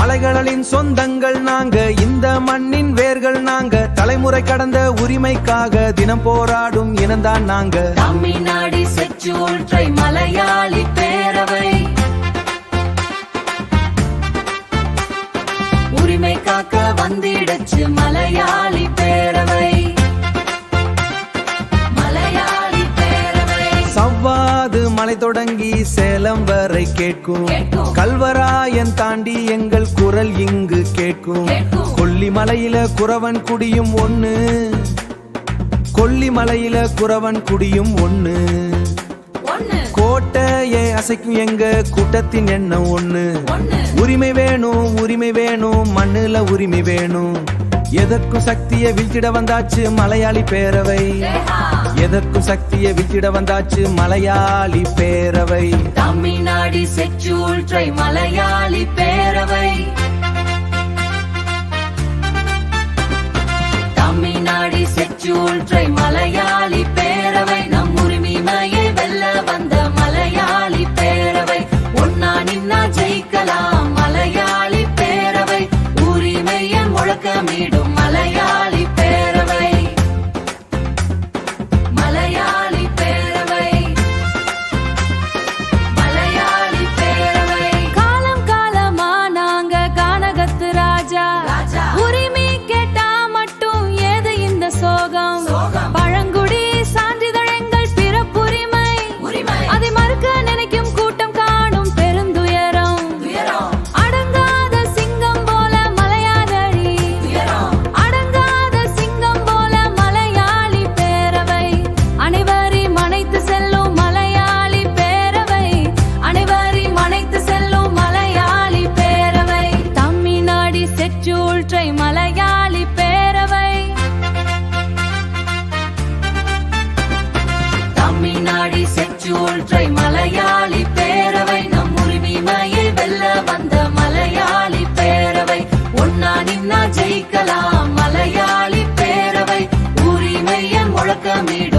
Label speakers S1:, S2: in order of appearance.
S1: கலைகளின் சொந்தங்கள் நாங்க, இந்த மண்ணின் வேர்கள் நாங்க, தலைமுறை கடந்த உரிமைக்காக தினம் போராடும் இனம்தான் நாங்க.
S2: தமிழ்நாடு செஞ்சூல் ட்ரை மலையாளி பேரவை, உரிமை காக்க வந்திடுச்சு மலையாளி பேரவை. மலையாளி பேரவை
S1: சவ்வாது மலை தொடங்கி சேலம் வரை கேட்கும், கல்வராயன் தாண்டி எங்கள் குரல் இங்கு கேட்கும். கொல்லிமலையில குறவன் குடியும் ஒண்ணு, கொல்லிமலையில குறவன் குடியும் ஒண்ணு. கோட்டையை அசைக்கும் எங்க கூட்டத்தின் எண்ணம் ஒண்ணு. உரிமை வேணும், உரிமை வேணும், மண்ணுல உரிமை வேணும். எதற்கும் சக்தியை வீழ்த்திட வந்தாச்சு மலையாளி பேரவை, எதற்கும் சக்தியை வீழ்த்திட வந்தாச்சு மலையாளி பேரவை.
S2: தமிழ்நாடு செஞ்சூல் ட்ரை மலையாளி பேரவை, தமிழ்நாடு செஞ்சூல் ட்ரை மலையாளி பேரவை. நம் உரிமையை வெல்ல வந்த மலையாளி பேரவை, ஒன்னா நின்னா ஜெயிக்கலாம் மலையாளி பேரவை. உரிமையை முழக்கமிடும் மலையாளி பேரவை, மலையாளி பேரவை, மலையாளி பேரவை. காலம் காலமா நாங்க கானகத்து ராஜா, உரிமை கேட்டா மட்டும் ஏது இந்த சோகம். பழங்குடி சான்றிதழ் எங்கள் பிறப்புரிமை, அதை மறுக்க நினைக்கும் கூட்டம் காணும் பெருந்துயரம். அடங்காத சிங்கம் போல மலையாளி, அடங்காத சிங்கம் போல மலையாளி பேரவை. அனைவரையும் அணைத்து செல்லும் மலையாளி பேரவை, அனைவரையும் அணைத்து செல்லும் மலையாளி பேரவை. தமிழ்நாடு செஞ்சூல் ட்ரை மலையாளி பேரவை, தமிழ்நாடு செஞ்சூல் ட்ரை மலையாளி பேரவை. நம் உரிமையை வெல்ல வந்த மலையாளி பேரவை, ஒன்னா நின்னா ஜெயிக்கலாம் மலையாளி பேரவை. உரிமையை முழக்கமிடும்